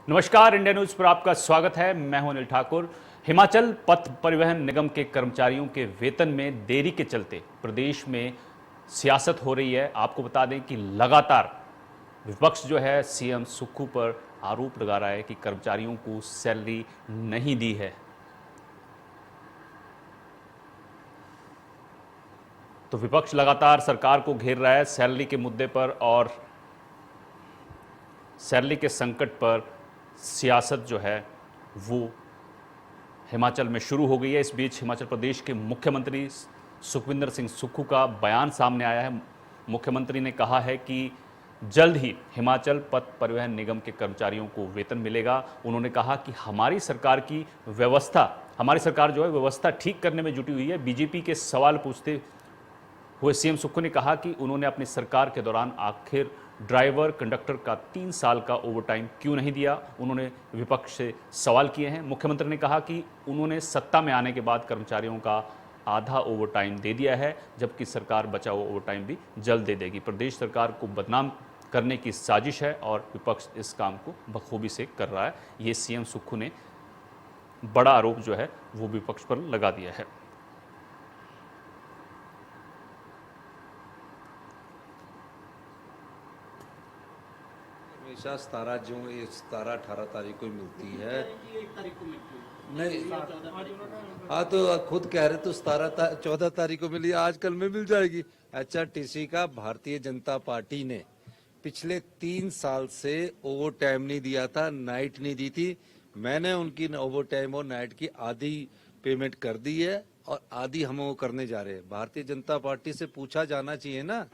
नमस्कार, India news पर आपका स्वागत है। मैं हूं अनिल ठाकुर। हिमाचल पथ परिवहन निगम के कर्मचारियों के वेतन में देरी के चलते प्रदेश में सियासत हो रही है। आपको बता दें कि लगातार विपक्ष जो है सीएम सुक्खू पर आरोप लगा रहा है कि कर्मचारियों को सैलरी नहीं दी है। तो विपक्ष लगातार सरकार को घेर रहा है सैलरी के मुद्दे पर और सैलरी के संकट पर सियासत जो है वो हिमाचल में शुरू हो गई है। इस बीच हिमाचल प्रदेश के मुख्यमंत्री सुखविंदर सिंह सुक्खू का बयान सामने आया है। मुख्यमंत्री ने कहा है कि जल्द ही हिमाचल पथ परिवहन निगम के कर्मचारियों को वेतन मिलेगा। उन्होंने कहा कि हमारी सरकार जो है व्यवस्था ठीक करने में जुटी हुई है। बीजेपी के सवाल पूछते हुए सीएम सुक्खू ने कहा कि उन्होंने अपनी सरकार के दौरान आखिर ड्राइवर कंडक्टर का 3 साल का ओवरटाइम क्यों नहीं दिया। उन्होंने विपक्ष से सवाल किए हैं। मुख्यमंत्री ने कहा कि उन्होंने सत्ता में आने के बाद कर्मचारियों का आधा ओवरटाइम दे दिया है, जबकि सरकार बचा हुआ ओवरटाइम भी जल्द दे देगी। प्रदेश सरकार को बदनाम करने की साजिश है और विपक्ष इस काम को बखूबी से कर रहा है। ये सीएम सुक्खू ने बड़ा आरोप जो है वो विपक्ष पर लगा दिया है। हमेशा 17-18 तारीख को ही मिलती है। 1 तारीख को मिलती है। नहीं, हाँ तो खुद कह रहे तो 14 तारीख को मिली, आज कल में मिल जाएगी। एचआरटीसी का भारतीय जनता पार्टी ने पिछले 3 साल से ओवर टाइम नहीं दिया था, नाइट नहीं दी थी। मैंने उनकी ओवर टाइम और नाइट की आधी पेमेंट कर दी है और आधी हम वो करने जा रहे हैं। भारतीय जनता पार्टी से पूछा जाना चाहिए ना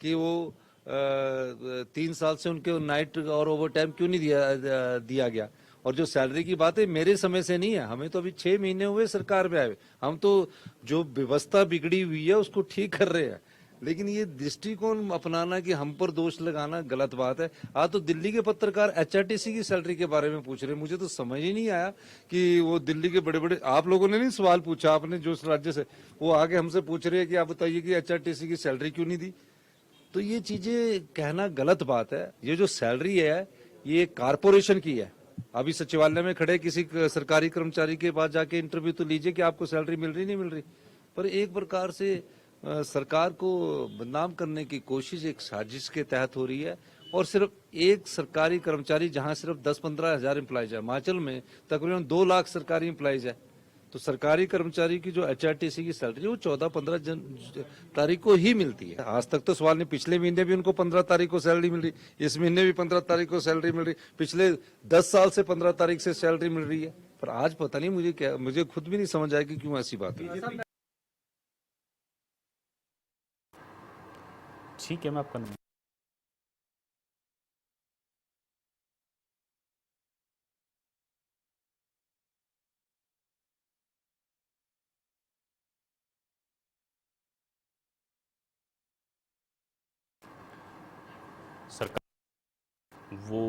कि वो 3 साल से उनके नाइट और ओवर टाइम क्यों नहीं दिया गया। और जो सैलरी की बात है, मेरे समय से नहीं है, हमें तो अभी 6 महीने हुए सरकार में आए। हम तो जो व्यवस्था बिगड़ी हुई है उसको ठीक कर रहे हैं, लेकिन ये दृष्टिकोण अपनाना कि हम पर दोष लगाना गलत बात है। आज तो दिल्ली के पत्रकार एचआरटीसी की सैलरी के बारे में पूछ रहे, मुझे तो समझ ही नहीं आया कि वो दिल्ली के बड़े बड़े, आप लोगों ने नहीं सवाल पूछा, आपने जो राज्य से, वो आगे हमसे पूछ रहे हैं कि आप बताइए कि एचआरटीसी की सैलरी क्यों नहीं दी। तो ये चीजें कहना गलत बात है। ये जो सैलरी है ये कारपोरेशन की है। अभी सचिवालय में खड़े किसी सरकारी कर्मचारी के पास जाके इंटरव्यू तो लीजिए कि आपको सैलरी मिल रही नहीं मिल रही। पर एक प्रकार से सरकार को बदनाम करने की कोशिश एक साजिश के तहत हो रही है। और सिर्फ एक सरकारी कर्मचारी, जहां सिर्फ 10-15 हजार एम्प्लॉइज है, हिमाचल में तकरीबन 2 लाख सरकारी एम्प्लॉइज है। तो सरकारी कर्मचारी की जो एचआरटीसी की सैलरी वो 14-15 तारीख को ही मिलती है। आज तक तो सवाल नहीं, पिछले महीने भी उनको 15 तारीख को सैलरी मिल रही, इस महीने भी 15 तारीख को सैलरी मिल रही, पिछले 10 साल से 15 तारीख से सैलरी मिल रही है। पर आज पता नहीं मुझे खुद भी नहीं समझ आया कि क्यों ऐसी बात है। ठीक है, मैं आपका सरकार वो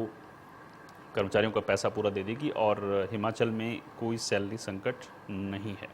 कर्मचारियों का पैसा पूरा दे देगी और हिमाचल में कोई सैलरी संकट नहीं है।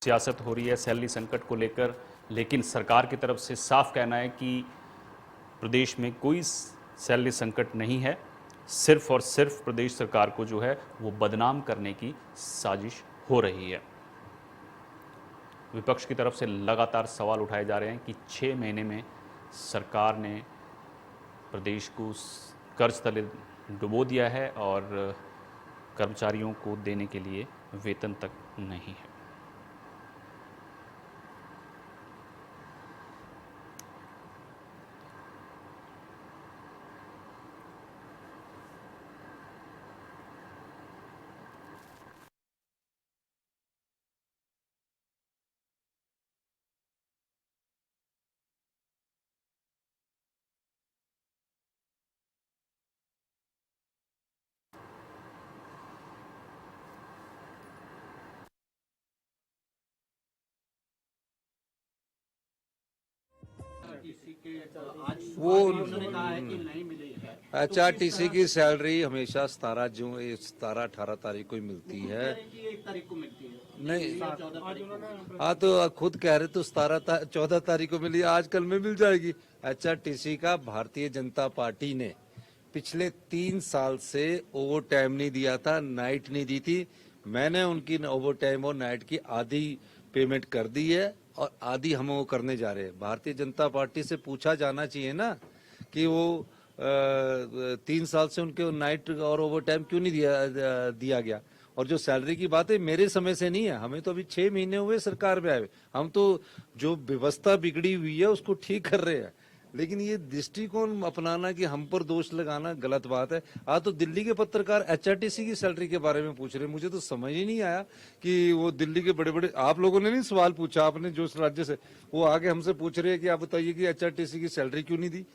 सियासत हो रही है सैलरी संकट को लेकर, लेकिन सरकार की तरफ से साफ कहना है कि प्रदेश में कोई सैलरी संकट नहीं है। सिर्फ और सिर्फ प्रदेश सरकार को जो है वो बदनाम करने की साजिश हो रही है। विपक्ष की तरफ से लगातार सवाल उठाए जा रहे हैं कि 6 महीने में सरकार ने प्रदेश को कर्ज तले डुबो दिया है और कर्मचारियों को देने के लिए वेतन तक नहीं है। कि आज वो उन्होंने कहा है कि नहीं मिली है। HRTC की सैलरी हमेशा 17-18 तारीख को ही मिलती है। 1 तारीख को मिलती है, नहीं, 14 तारीख को। हाँ तो खुद कह रहे तो 14 तारीख को मिली, आज कल में मिल जाएगी। HRTC का भारतीय जनता पार्टी ने पिछले 3 साल से ओवर टाइम नहीं दिया था, नाइट नहीं दी थी। मैंने उनकी ओवर टाइम और नाइट की आधी पेमेंट कर दी है और आधी हम वो करने जा रहे हैं। भारतीय जनता पार्टी से पूछा जाना चाहिए ना कि वो 3 साल से उनके नाइट और ओवर टाइम क्यों नहीं दिया गया। और जो सैलरी की बात है मेरे समय से नहीं है, हमें तो अभी 6 महीने हुए सरकार में आए। हम तो जो व्यवस्था बिगड़ी हुई है उसको ठीक कर रहे हैं, लेकिन ये दृष्टिकोण अपनाना कि हम पर दोष लगाना गलत बात है। आज तो दिल्ली के पत्रकार HRTC की सैलरी के बारे में पूछ रहे हैं, मुझे तो समझ ही नहीं आया कि वो दिल्ली के बड़े बड़े, आप लोगों ने नहीं सवाल पूछा, आपने जो राज्य से, वो आगे हमसे पूछ रहे हैं कि आप बताइए कि HRTC की सैलरी क्यों नहीं दी।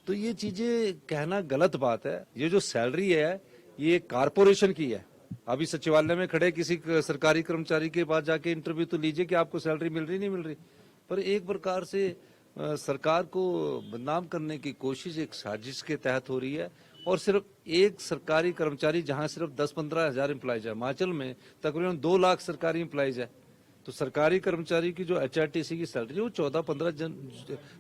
तो ये चीजें कहना गलत बात है। ये जो सैलरी है ये कारपोरेशन की है। अभी सचिवालय में खड़े किसी सरकारी कर्मचारी के पास जाके इंटरव्यू तो लीजिए कि आपको सैलरी मिल रही नहीं मिल रही। पर एक प्रकार से सरकार को बदनाम करने की कोशिश एक साजिश के तहत हो रही है। और सिर्फ एक सरकारी कर्मचारी जहां सिर्फ 10-15 हजार एम्प्लॉइज है, हिमाचल में तकरीबन 2 लाख सरकारी एम्प्लॉइज है। तो सरकारी कर्मचारी की जो HRTC की सैलरी वो 14-15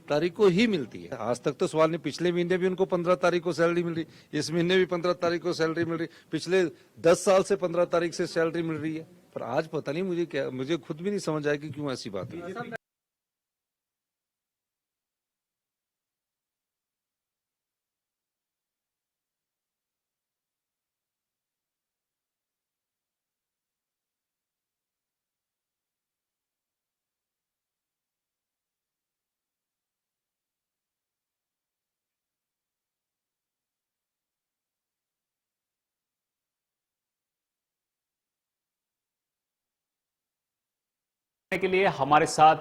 तारीख को ही मिलती है। आज तक तो सवाल नहीं, पिछले महीने भी उनको 15 तारीख को सैलरी मिल रही, इस महीने भी 15 तारीख को सैलरी मिल रही, पिछले 10 साल से 15 तारीख से सैलरी मिल रही है। पर आज पता नहीं मुझे खुद भी नहीं समझ आया कि क्यों ऐसी बात है। के लिए हमारे साथ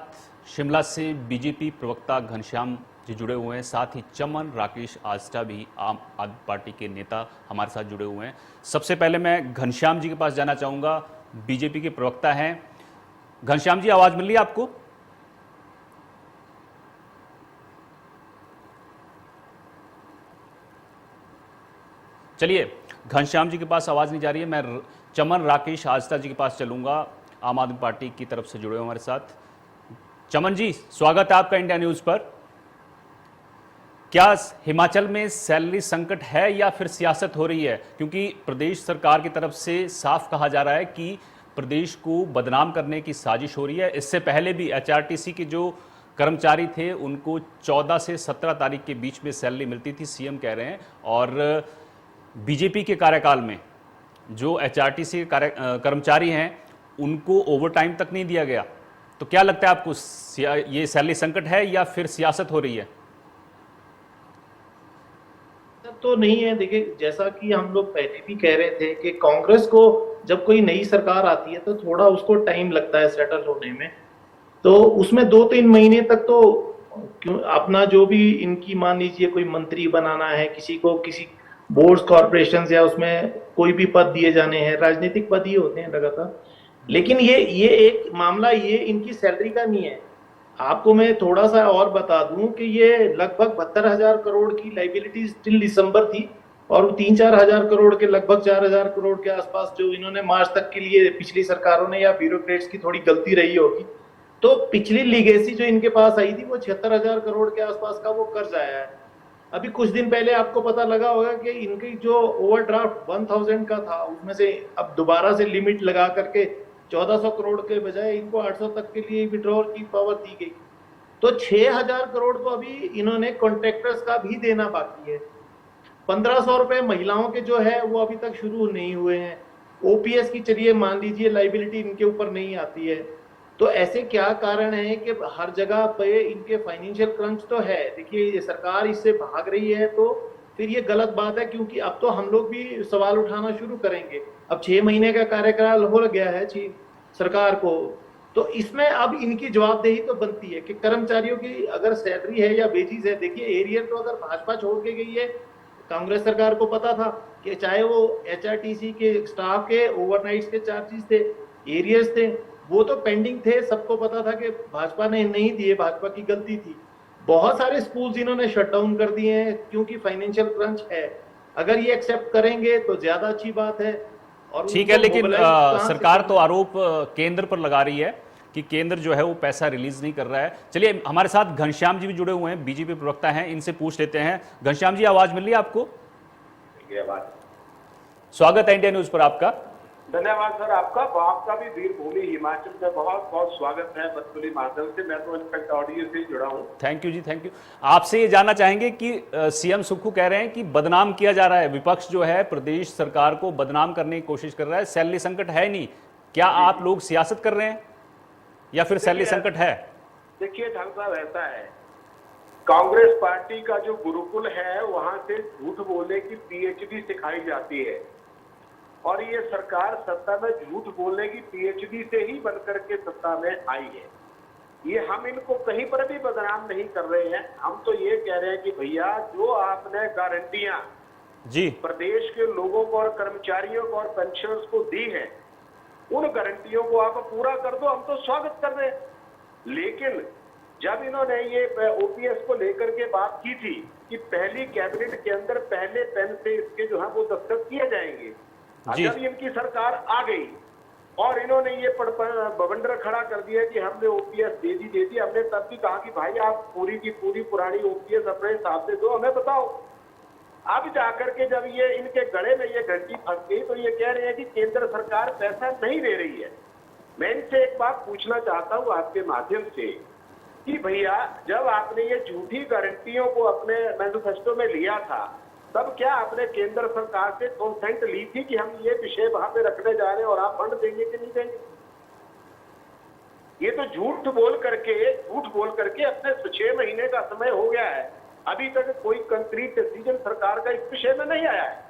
शिमला से बीजेपी प्रवक्ता घनश्याम जी जुड़े हुए हैं, साथ ही चमन राकेश आस्था भी आम आदमी पार्टी के नेता हमारे साथ जुड़े हुए हैं। सबसे पहले मैं घनश्याम जी के पास जाना चाहूंगा, बीजेपी के प्रवक्ता हैं। घनश्याम जी, आवाज मिल रही है आपको? चलिए, घनश्याम जी के पास आवाज नहीं जा रही है, मैं चमन राकेश आस्था जी के पास चलूंगा, आम आदमी पार्टी की तरफ से जुड़े हुए हमारे साथ। चमन जी, स्वागत है आपका इंडिया न्यूज पर। क्या हिमाचल में सैलरी संकट है या फिर सियासत हो रही है? क्योंकि प्रदेश सरकार की तरफ से साफ कहा जा रहा है कि प्रदेश को बदनाम करने की साजिश हो रही है। इससे पहले भी HRTC के जो कर्मचारी थे उनको 14 से 17 तारीख के बीच में सैलरी मिलती थी, सीएम कह रहे हैं। और बीजेपी के कार्यकाल में जो HRTC के कर्मचारी हैं उनको ओवर टाइम तक नहीं दिया गया। तो क्या लगता है आपको, ये सैलरी संकट है या फिर सियासत हो रही है? तो नहीं है। देखिए, जैसा कि हम लोग पहले भी कह रहे थे कि कांग्रेस को जब कोई नई सरकार आती है तो थोड़ा उसको टाइम लगता है सेटल होने में। तो उसमें 2-3 महीने तक तो क्यों अपना जो भी इनकी, मान लीजिए कोई मंत्री बनाना है, किसी को किसी बोर्ड्स कॉर्पोरेशन या उसमें कोई भी पद दिए जाने हैं, राजनीतिक पद ही होते हैं लगातार। लेकिन ये एक मामला ये इनकी सैलरी का नहीं है। आपको मैं थोड़ा सा और बता दूं कि ये लगभग 72,000 करोड़ की लाइबिलिटीज टिल दिसंबर थी और 3-4 हजार करोड़ के, लगभग 4,000 करोड़ के आसपास जो इन्होंने मार्च तक के लिए पिछली सरकारों ने या ब्यूरोक्रेट्स की थोड़ी गलती रही होगी, तो पिछली लीगेसी जो इनके पास आई थी वो 76,000 करोड़ के आसपास का वो कर्ज आया है। अभी कुछ दिन पहले आपको पता लगा होगा कि इनकी जो ओवरड्राफ्ट 1000 का था उसमें से अब दोबारा से लिमिट लगा करके 1400 करोड़ के बजाय इनको 800 तक के लिए विड्रॉल की पावर दी गई। तो 6,000 करोड़ तो अभी इन्होंने कॉन्ट्रैक्टर्स का भी देना बाकी है। 1500 रुपए महिलाओं के जो है वो अभी तक शुरू नहीं हुए हैं। OPS की चलिए मान लीजिए लाइबिलिटी इनके ऊपर नहीं आती है। तो ऐसे क्या कारण है कि हर जगह पे इनके फाइनेंशियल क्रंच तो है। देखिए, ये सरकार इससे भाग रही है तो फिर ये गलत बात है, क्योंकि अब तो हम लोग भी सवाल उठाना शुरू करेंगे। अब 6 महीने का कार्यकाल हो गया है सरकार को, तो इसमें अब इनकी जवाबदेही तो बनती है कि कर्मचारियों की अगर सैलरी है या वेजेस है। देखिए, एरियर तो अगर भाजपा छोड़ के गई है, कांग्रेस सरकार को पता था कि चाहे वो HRTC के स्टाफ के ओवरनाइट्स के चार्जेस थे, एरियर्स थे, वो तो पेंडिंग थे, सबको पता था कि भाजपा ने नहीं दिए, भाजपा की गलती थी। बहुत सारे स्कूल्स इन्होंने शट डाउन कर दिए हैं क्योंकि फाइनेंशियल क्रंच है। अगर ये एक्सेप्ट करेंगे तो ज्यादा अच्छी बात है। और ठीक है, उनको लेकिन mobilize कहाँ से सरकार तो करना है? आरोप केंद्र पर लगा रही है कि केंद्र जो है वो पैसा रिलीज नहीं कर रहा है। चलिए, हमारे साथ घनश्याम जी भी जुड़े हुए हैं, बीजेपी प्रवक्ता हैं, इनसे पूछ लेते हैं। घनश्याम जी, आवाज मिल रही है आपको? स्वागत है इंडिया न्यूज पर आपका। धन्यवाद सर आपका। आपका भी वीरभूमि हिमाचल में बहुत बहुत स्वागत है बतौली माध्यम से। मैं तो इनफैक्ट ऑडियो से जुड़ा हूँ। थैंक यू जी, थैंक यू। आपसे ये जानना चाहेंगे कि सीएम सुक्खू कह रहे हैं कि बदनाम किया जा रहा है, विपक्ष जो है प्रदेश सरकार को बदनाम करने की कोशिश कर रहा है, सैलरी संकट है नहीं। क्या आप लोग सियासत कर रहे हैं या फिर सैलरी संकट है? देखिए ढंग साहब, ऐसा है, कांग्रेस पार्टी का जो गुरुकुल है वहां से झूठ बोलने की पीएचडी सिखाई जाती है और ये सरकार सत्ता में झूठ बोलने की पीएचडी से ही बनकर के सत्ता में आई है। ये हम इनको कहीं पर भी बदनाम नहीं कर रहे हैं। हम तो ये कह रहे हैं कि भैया जो आपने गारंटियां जी प्रदेश के लोगों को और कर्मचारियों को और पेंशनर्स को दी है, उन गारंटियों को आप पूरा कर दो, हम तो स्वागत कर रहे हैं। लेकिन जब इन्होंने ये ओपीएस को लेकर के बात की थी कि पहली कैबिनेट के अंदर पहले पेन से इसके जो है वो दस्तखत किए जाएंगे, जी। जब इनकी सरकार आ गई और इन्होंने ये बवंडर खड़ा कर दिया कि हमने ओपीएस दे दी, हमने तब भी कहा कि भाई आप पूरी की पूरी पुरानी ओपीएस अपने हिसाब से दो, हमें बताओ। अब जाकर के जब ये इनके गले में ये घंटी फंस गई तो ये कह रहे हैं कि केंद्र सरकार पैसा नहीं दे रही है। मैं इनसे एक बात पूछना चाहता हूं आपके माध्यम से कि भैया जब आपने ये झूठी गारंटियों को अपने मैनिफेस्टो में लिया था, तब क्या आपने केंद्र सरकार से कंसेंट ली थी कि हम ये विषय वहां पे रखने जा रहे हैं और आप फंड देंगे कि नहीं देंगे? ये तो झूठ बोल करके अपने 6 महीने का समय हो गया है, अभी तक कोई कंक्रीट डिसीजन सरकार का इस विषय में नहीं आया है।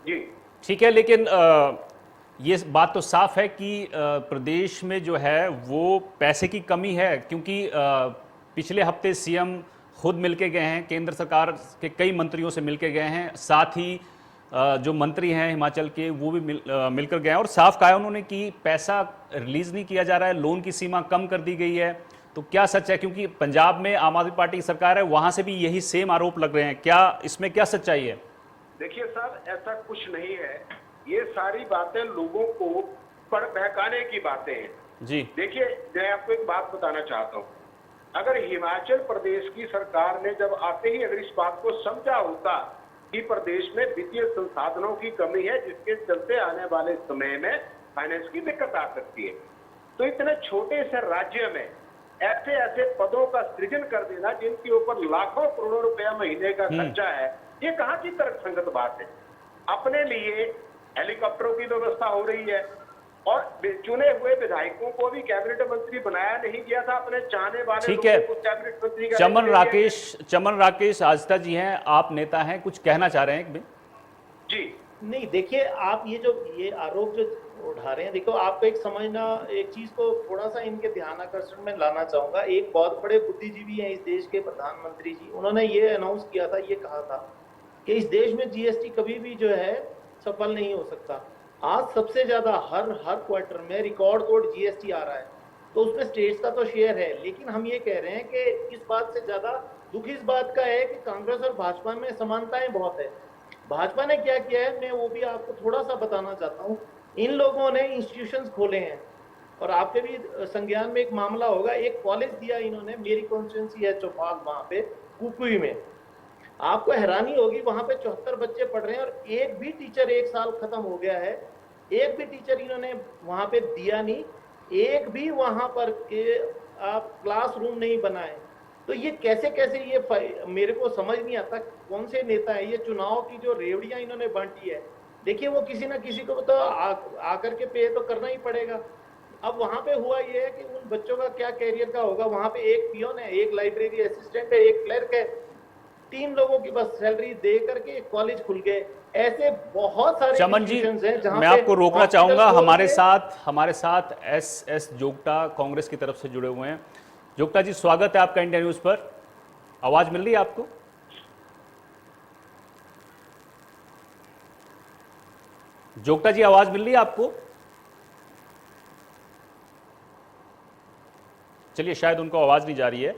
जी ठीक है, लेकिन ये बात तो साफ है कि प्रदेश में जो है वो पैसे की कमी है, क्योंकि पिछले हफ्ते सीएम खुद मिलके गए हैं, केंद्र सरकार के कई मंत्रियों से मिलके गए हैं, साथ ही जो मंत्री हैं हिमाचल के वो भी मिलकर गए हैं और साफ कहा है उन्होंने कि पैसा रिलीज नहीं किया जा रहा है, लोन की सीमा कम कर दी गई है। तो क्या सच है? क्योंकि पंजाब में आम आदमी पार्टी की सरकार है, वहां से भी यही सेम आरोप लग रहे हैं, क्या इसमें क्या सच्चाई है? देखिए साहब, ऐसा कुछ नहीं है, ये सारी बातें लोगों को बहकाने की बातें हैं। जी देखिए, मैं आपको एक बात बताना चाहता हूँ, अगर हिमाचल प्रदेश की सरकार ने जब आते ही अगर इस बात को समझा होता कि प्रदेश में वित्तीय संसाधनों की कमी है जिसके चलते आने वाले समय में फाइनेंस की दिक्कत आ सकती है, तो इतने छोटे से राज्य में ऐसे ऐसे पदों का सृजन कर देना जिनके ऊपर लाखों करोड़ों रुपया महीने का खर्चा है, ये कहाँ की तर्कसंगत बात है? अपने लिए हेलीकॉप्टरों की व्यवस्था हो रही है और चुने हुए विधायकों को भी कैबिनेट मंत्री बनाया नहीं गया था, अपने चाहने वाले ठीक है। लोगों को कैबिनेट मंत्री का चमन राकेश आस्था जी हैं, आप नेता हैं, कुछ कहना चाह रहे हैं? जी नहीं, देखिए आप ये आरोप जो उठा रहे हैं, देखो आपको एक समझना, एक चीज को थोड़ा सा इनके ध्यान आकर्षण में लाना चाहूंगा। एक बहुत बड़े बुद्धिजीवी हैं इस देश के, प्रधानमंत्री जी, उन्होंने ये अनाउंस किया था, ये कहा था कि इस देश में जीएसटी कभी भी जो है सफल नहीं हो सकता। आज सबसे ज्यादा हर क्वार्टर में रिकॉर्ड तोड़ जीएसटी आ रहा है, तो उसमें स्टेट्स का तो शेयर है, लेकिन हम ये कह रहे हैं कि इस बात से ज्यादा दुख इस बात का है कि कांग्रेस और भाजपा में समानताएं बहुत है। भाजपा ने क्या किया है, मैं वो भी आपको थोड़ा सा बताना चाहता हूँ। इन लोगों ने इंस्टीट्यूशंस खोले हैं और आपके भी संज्ञान में एक मामला होगा, एक कॉलेज दिया इन्होंने, मेरी कॉन्स्टिट्यूंसी है चौपाल, वहां पे कुकुई में, आपको हैरानी होगी, वहां पे 74 बच्चे पढ़ रहे हैं और एक भी टीचर, 1 साल खत्म हो गया है, एक भी टीचर इन्होंने वहां पे दिया नहीं, एक भी वहां पर के आप क्लासरूम नहीं बनाए। तो ये कैसे कैसे, ये मेरे को समझ नहीं आता कौन से नेता है, ये चुनाव की जो रेवड़ियां इन्होंने बांटी है, देखिए वो किसी ना किसी को तो आकर के पे तो करना ही पड़ेगा। अब वहां पे हुआ ये है कि उन बच्चों का क्या कैरियर का होगा, वहां पे एक पियोन है, एक लाइब्रेरी असिस्टेंट है, एक क्लर्क है, 3 लोगों की बस सैलरी दे करके कॉलेज खुल गए। ऐसे बहुत सारे चमन जी, हैं जहां मैं आपको रोकना चाहूंगा, हॉस्पिटल हमारे साथ एस जोगटा कांग्रेस की तरफ से जुड़े हुए हैं। जोगटा जी, स्वागत है आपका इंडिया न्यूज पर। आवाज मिल रही है आपको? जोगटा जी, आवाज मिल रही है आपको? चलिए, शायद उनको आवाज नहीं जा रही है।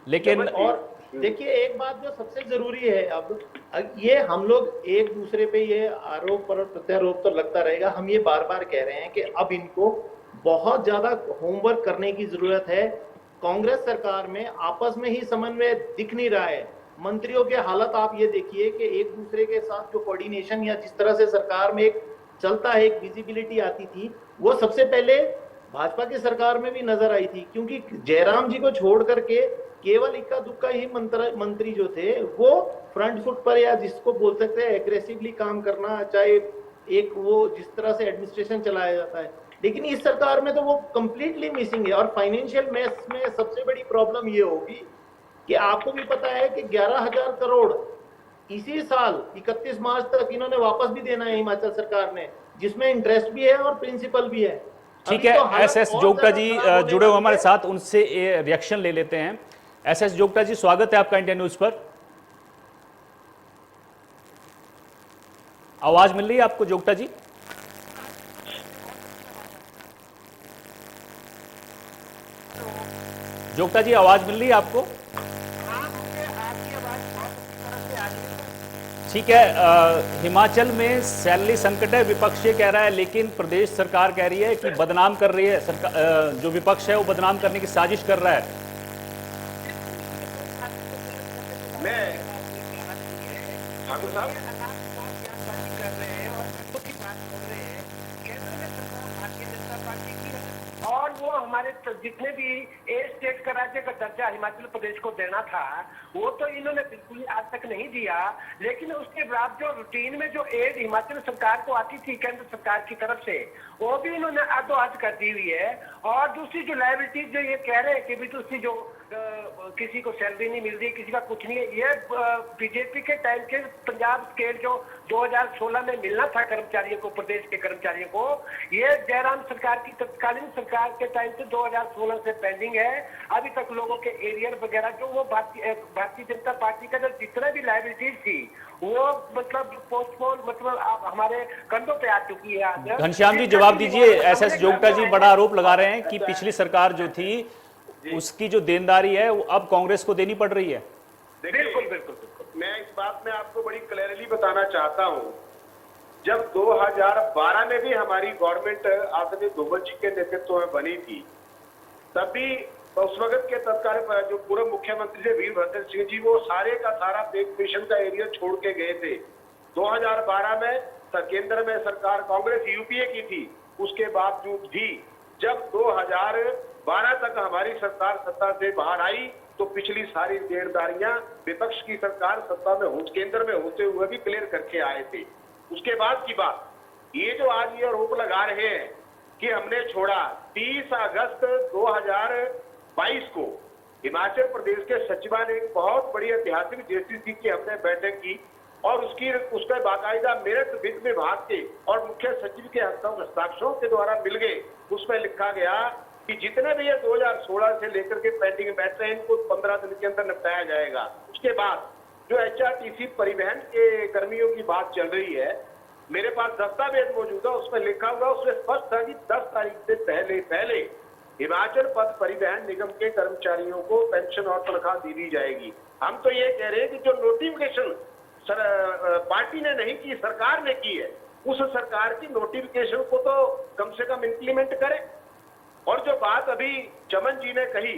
लेकिन और देखिए एक बात जो सबसे जरूरी है, अब ये हम लोग एक दूसरे पे ये आरोप और प्रत्यारोप तो लगता रहेगा। हम ये बार बार कह रहे हैं कि अब इनको बहुत ज्यादा होमवर्क करने की जरूरत है। कांग्रेस सरकार में आपस में ही समन्वय दिख नहीं रहा है। मंत्रियों के हालत आप ये देखिए कि एक दूसरे के साथ जो कोऑर्डिनेशन या जिस तरह से सरकार में एक चलता है, एक विजिबिलिटी आती थी, वो सबसे पहले भाजपा की सरकार में भी नजर आई थी। क्योंकि जयराम जी को छोड़ करके केवल इक्का दुक्का ही मंत्री जो थे वो फ्रंट फुट पर, या जिसको बोल सकते हैं एग्रेसिवली काम करना, चाहे एक वो जिस तरह से एडमिनिस्ट्रेशन चलाया जाता है, लेकिन इस सरकार में तो वो कंप्लीटली मिसिंग है। और फाइनेंशियल मेस में सबसे बड़ी प्रॉब्लम ये होगी कि आपको भी पता है कि 11,000 करोड़ इसी साल 31 मार्च तक इन्होंने वापस भी देना है हिमाचल सरकार ने, जिसमें इंटरेस्ट भी है और प्रिंसिपल भी है। ठीक है, एसएस जोगटा जी जुड़े हुए हमारे साथ, उनसे रिएक्शन ले लेते हैं। एसएस जोगटा जी, स्वागत है आपका इंडिया न्यूज पर। आवाज मिल रही है आपको जोगटा जी? जोगटा जी आवाज मिल रही है आपको? ठीक है, हिमाचल में सैलरी संकट है, विपक्ष ये कह रहा है, लेकिन प्रदेश सरकार कह रही है कि बदनाम कर रही है, सरकार जो विपक्ष है वो बदनाम करने की साजिश कर रहा है। मैं ठाकुर साहब और वो हमारे जितने भी ए स्टेट का राज्य का दर्जा हिमाचल प्रदेश को देना था वो तो इन्होंने बिल्कुल आज तक नहीं दिया। लेकिन उसके बाद जो रूटीन में जो एड हिमाचल सरकार को आती थी केंद्र सरकार की तरफ से, वो भी इन्होंने अधोहद कर दी हुई है। और दूसरी जो लायबिलिटी जो ये कह रहे हैं कि भी दूसरी जो किसी को सैलरी नहीं मिल रही, किसी का कुछ नहीं है, ये बीजेपी के टाइम के पंजाब स्केल जो 2016 में मिलना था कर्मचारियों को, प्रदेश के कर्मचारियों को, ये जयराम सरकार की तत्कालीन सरकार के टाइम से 2016 से पेंडिंग है। अभी तक लोगों के एरियर वगैरह जो वो भारतीय जनता पार्टी का जो जितना भी लायबिलिटीज थी वो मतलब पोस्टपोन, मतलब हमारे कंधों पे आ चुकी है आज। घनश्याम जी जवाब दीजिए। एसएस जोगटा जी बड़ा आरोप लगा रहे हैं कि पिछली सरकार जो थी उसकी जो देनदारी है वो अब कांग्रेस को देनी पड़ रही है। बिल्कुल बिल्कुल बिल्कुल, मैं इस बात में आपको बड़ी क्लियरली बताना चाहता हूं, जब 2012 में भी हमारी गवर्नमेंट आदरणीय धूमल जी के नेतृत्व में बनी थी, तभी उस वक्त के तत्कालीन जो पूर्व मुख्यमंत्री थे वीरभद्र सिंह जी, वो सारे का सारा पेक पेशन का एरिया छोड़ के गए थे। 2012 में केंद्र में सरकार कांग्रेस यूपीए की थी, उसके बावजूद भी जब 2012 तक हमारी सरकार सत्ता से बाहर आई तो पिछली सारी देनदारियां विपक्ष की सरकार सत्ता में केंद्र में होते हुए भी क्लियर करके आए थे। उसके बाद की बात, ये जो आज ये आरोप लगा रहे हैं कि हमने छोड़ा, 30 अगस्त 2022 को हिमाचल प्रदेश के सचिवालय एक बहुत बड़ी ऐतिहासिक जेसीसी की हमने बैठक की और उसका बाकायदा मेरठ वित्त विभाग के और मुख्य सचिव के हस्ताक्षरों के द्वारा मिल गए। उसमें लिखा गया कि जितने भी ये 2016 से लेकर के पेंडिंग बैठे हैं इनको 15 दिन के अंदर निपटाया जाएगा। उसके बाद जो एचआरटीसी परिवहन के कर्मियों की बात चल रही है, मेरे पास दस्तावेज मौजूद है, उसमें लिखा हुआ, उसमें स्पष्ट है कि 10 तारीख से पहले हिमाचल पथ परिवहन निगम के कर्मचारियों को पेंशन और तनख्वाह दी जाएगी। हम तो ये कह रहे हैं कि जो नोटिफिकेशन पार्टी ने नहीं की, सरकार ने की है, उस सरकार की नोटिफिकेशन को तो कम से कम इंप्लीमेंट करें। और जो बात अभी चमन जी ने कही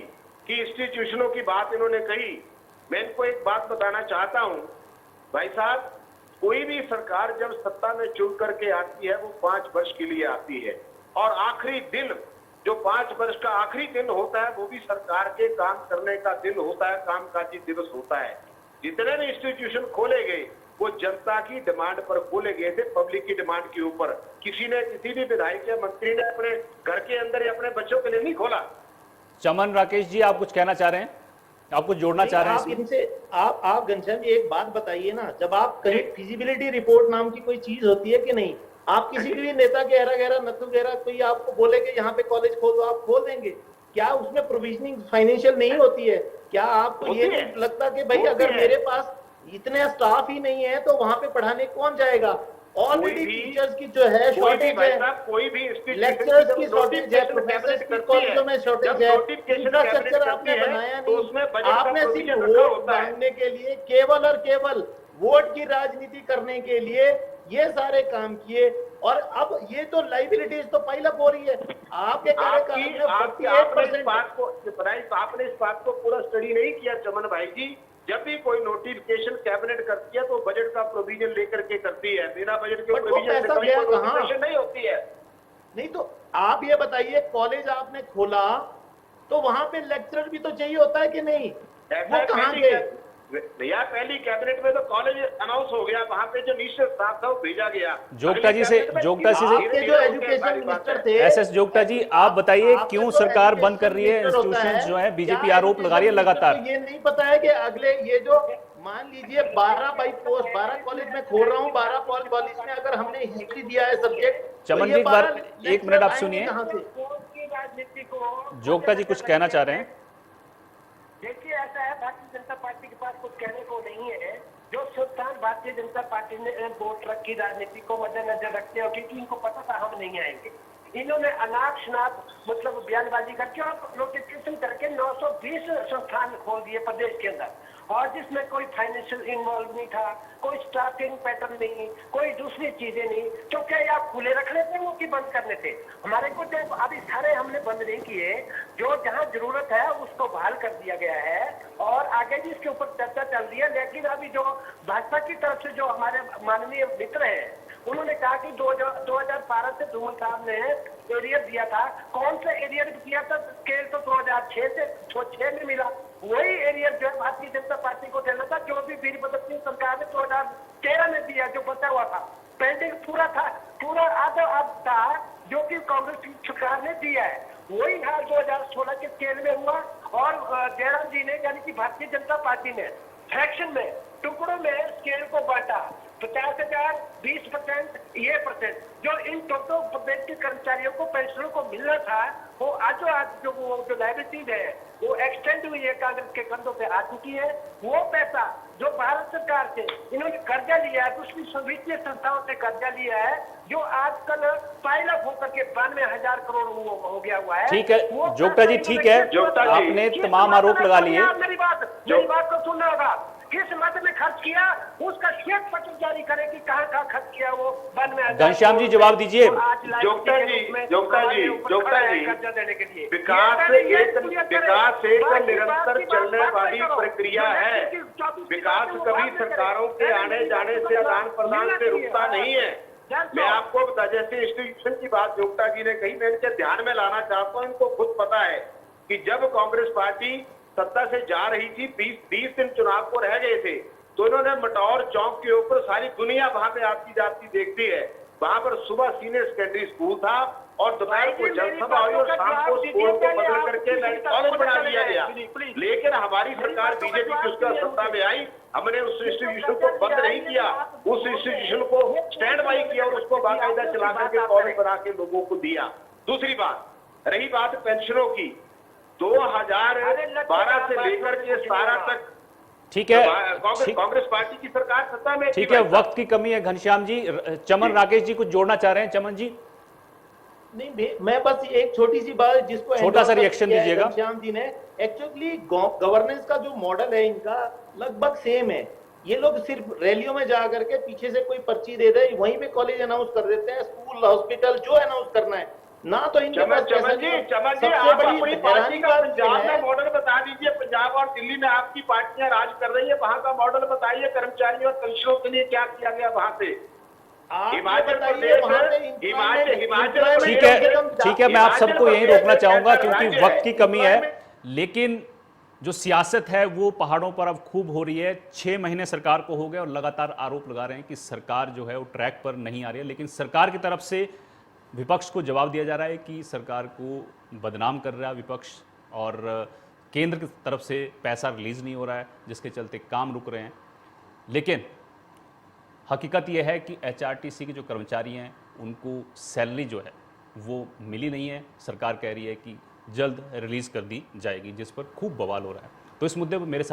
कि इंस्टीट्यूशनों की बात इन्होंने कही, मैं इनको एक बात बताना चाहता हूं भाई साहब, कोई भी सरकार जब सत्ता में चुन करके आती है वो 5 वर्ष के लिए आती है और आखिरी दिन जो 5 वर्ष का आखिरी दिन होता है वो भी सरकार के काम करने का दिन होता है, कामकाजी दिवस होता है। जितने भी इंस्टीट्यूशन खोले गए वो जनता की डिमांड पर खोले गए थे, पब्लिक की डिमांड के ऊपर। किसी ने, किसी भी विधायक या मंत्री ने अपने घर के अंदर या अपने बच्चों के लिए नहीं खोला। चमन राकेश जी, आप कुछ कहना चाह रहे हैं, आप कुछ जोड़ना चाह रहे हैं? आप इनसे आप घनश्याम जी एक बात बताइए ना, जब आप फिजिबिलिटी रिपोर्ट नाम की कोई चीज होती है कि नहीं? आप किसी भी नेता के गहरा नथु गहरा कोई आपको बोले कि यहाँ पे कॉलेज खोल दो, आप खोल देंगे क्या? उसमें प्रोविजनिंग फाइनेंशियल नहीं होती है क्या? आपको ये लगता कि भाई अगर मेरे पास इतने स्टाफ ही नहीं है तो वहां पे पढ़ाने कौन जाएगा? ऑलरेडी कोई भी- टीचर्स की जो है कोई भी शॉर्टेज भाई है, साहब, कोई भी institution लेक्चरर्स जब की शॉर्टेज है, notification प्रोफेसर्स cabinet की करती कॉलेजों है, में शॉर्टेज जब है, notification इंफ्रास्ट्रक्चर cabinet आपने करती है, बनाया तो उसमें नहीं, budget का आपने सिर्फ provision रखा वोट होता है। मांगने के लिए केवल और केवल वोट की राजनीति करने के लिए ये सारे काम किए, और अब ये तो लाइबिलिटीज तो पाइल अप हो रही है। आपके कार्यकाल में 48% आपने इस बात को पूरा स्टडी नहीं किया चमन भाई जी। जब भी कोई नोटिफिकेशन कैबिनेट करती है तो बजट का प्रोविजन लेकर के करती है, बिना बजट के बट वो प्रोविजन से पैसा कभी गया कोई कहाँ? notification नहीं होती है। नहीं तो आप ये बताइए, कॉलेज आपने खोला तो वहां पे लेक्चरर भी तो चाहिए होता है कि नहीं, ऐसा वो कहाँ पहली गए? भैया पहली कैबिनेट में तो कॉलेज अनाउंस हो गया, वहां पे जो निश्चित स्टाफ था वो भेजा गया। जोगटा जी से- अगली जोगटा जी से- आपके जो एजुकेशन मिनिस्टर थे, एसएस जोगटा जी, आप बताइए आपका क्यों जो सरकार बंद कर एजुकेशन रही है मिनिस्टर होता इंस्टीट्यूशंस जो है, बीजेपी क्या आरोप लगा रही है एजुकेशन लगातार। मिनिस्टर को ये नहीं पता है कि अगले ये जो मान लीजिए 12 बाई पोस्ट 12 कॉलेज में खोल रहा हूँ, 12 कॉलेज में अगर हमने हिस्ट्री दिया है सब्जेक्ट, चमन जी, एक बार 1 मिनट आप सुनिए। जोगटा जी कुछ कहना चाह रहे हैं। देखिए ऐसा है, भारतीय जनता पार्टी के पास कुछ कहने को नहीं है। जो संस्थान भारतीय जनता पार्टी ने वोट रख की राजनीति को मद्देनजर रखते हैं, क्योंकि इनको पता था हम नहीं आएंगे, इन्होंने अनाप शनाप मतलब बयानबाजी करके और नोटिफिकेशन करके 920 संस्थान खोल दिए प्रदेश के अंदर, और जिसमें कोई फाइनेंशियल इन्वॉल्व नहीं था, कोई स्टाफिंग पैटर्न नहीं, कोई दूसरी चीजें नहीं। तो क्या ये आप खुले रखने थे वो कि बंद करने थे? हमारे को तो अभी सारे हमने बंद नहीं किए, जो जहां जरूरत है उसको बहाल कर दिया गया है, और आगे भी इसके ऊपर चर्चा चल रही है। लेकिन अभी जो भाजपा की तरफ से जो हमारे माननीय मित्र हैं, उन्होंने कहा कि 2012 से धूमल साहब ने एरियर दिया था। कौन सा एरियर दिया था? स्केल तो 2006 से 6 में मिला। वही एरियर जो है भारतीय जनता पार्टी को देना था, जो भी वीरभद्र सिंह सरकार ने 2013 में दिया, जो बचा हुआ था। पेंडिंग पूरा था, पूरा आधा था, जो कि कांग्रेस की सरकार ने दिया है। वही हाल 2016 के स्केल में हुआ, और जयराम जी ने यानी कि भारतीय जनता पार्टी ने फ्रैक्शन में, टुकड़ों में स्केल को बांटा। 50,000, 20%, ये परसेंट जो इन टोटल प्रदेश के कर्मचारियों को, पेंशनरों को मिलना था, वो आज जो लाइबिलिटीज है वो एक्सटेंड हुई है, कांग्रेस के कंधों पे आ चुकी है। वो पैसा जो भारत सरकार से इन्होंने कर्जा लिया है, दूसरी वित्तीय संस्थाओं से कर्जा लिया है, जो आजकल पाइल अप होकर के 92,000 करोड़ हो गया हुआ है। ठीक है जोगटा जी, ठीक है, जोगटा जी, आपने तमाम आरोप लगा लिए। मेरी बात को सुनना होगा। किस मद में खर्च किया उसका श्वेत पत्र जारी करें कि कहाँ खर्च किया वो 92,000। घनश्याम जी जवाब दीजिए। जोगटा जी, कर्जा देने के लिए विकास एक निरंतर चलने वाली प्रक्रिया है। विकास कभी सरकारों के आने जाने से, आदान प्रदान से रुकता नहीं है। मैं आपको बता, जैसे इंस्टीट्यूशन की बात जोगटा जी ने कही, मैं इनके ध्यान में लाना चाहता हूँ। इनको खुद पता है कि जब कांग्रेस पार्टी सत्ता से जा रही थी, 20 दिन चुनाव को रह गए थे, तो इन्होंने मटौर चौक के ऊपर, सारी दुनिया वहां पे आती जाती देखती है, वहां पर सुबह सीनियर सेकेंडरी स्कूल था, और दोपहर को जनसभा हुई, और शाम को स्कूल को बदल करके कॉलेज बना दिया गया। लेकिन हमारी सरकार बीजेपी की उसका सत्ता में आई, हमने उस इंस्टीट्यूशन को बंद नहीं किया, उस इंस्टीट्यूशन को स्टैंड बाई किया, और उसको बाकायदा चला करके कॉलेज बना के लोगों को दिया। दूसरी बात, रही बात पेंशनों की, 2012 से लेकर के 17 तक ठीक है, कांग्रेस पार्टी की सरकार सत्ता में। ठीक है, वक्त की कमी है घनश्याम जी। चमन राकेश जी कुछ जोड़ना चाह रहे हैं। चमन जी, नहीं, मैं बस एक छोटी सी बात जिसको छोटा सा रिएक्शन दीजिएगा। श्याम जी ने एक्चुअली गवर्नेंस का जो मॉडल है इनका लगभग सेम है। ये लोग सिर्फ रैलियों में जा करके पीछे से कोई पर्ची दे दे, वहीं पे कॉलेज अनाउंस कर देते हैं, स्कूल हॉस्पिटल जो अनाउंस करना है ना, तो इनके पास चमन जी, आप अपनी पार्टी का पंजाब में मॉडल बता दीजिए। पंजाब और दिल्ली में आपकी पार्टियां राज कर रही है, वहां का मॉडल बताइए। कर्मचारियों और पेंशनरों के लिए क्या किया गया वहां से? हिमाचल प्रदेश, ठीक है, मैं आप सबको यहीं रोकना चाहूंगा क्योंकि वक्त की कमी है। लेकिन जो सियासत है वो पहाड़ों पर अब खूब हो रही है। 6 महीने सरकार को हो गए और लगातार आरोप लगा रहे हैं कि सरकार जो है वो ट्रैक पर नहीं आ रही है। लेकिन सरकार की तरफ से विपक्ष को जवाब दिया जा रहा है कि सरकार को बदनाम कर रहा है विपक्ष, और केंद्र की तरफ से पैसा रिलीज नहीं हो रहा है, जिसके चलते काम रुक रहे हैं। लेकिन हकीकत यह है कि एचआरटीसी के जो कर्मचारी हैं उनको सैलरी जो है वो मिली नहीं है। सरकार कह रही है कि जल्द रिलीज कर दी जाएगी, जिस पर खूब बवाल हो रहा है। तो इस मुद्दे पर मेरे साथ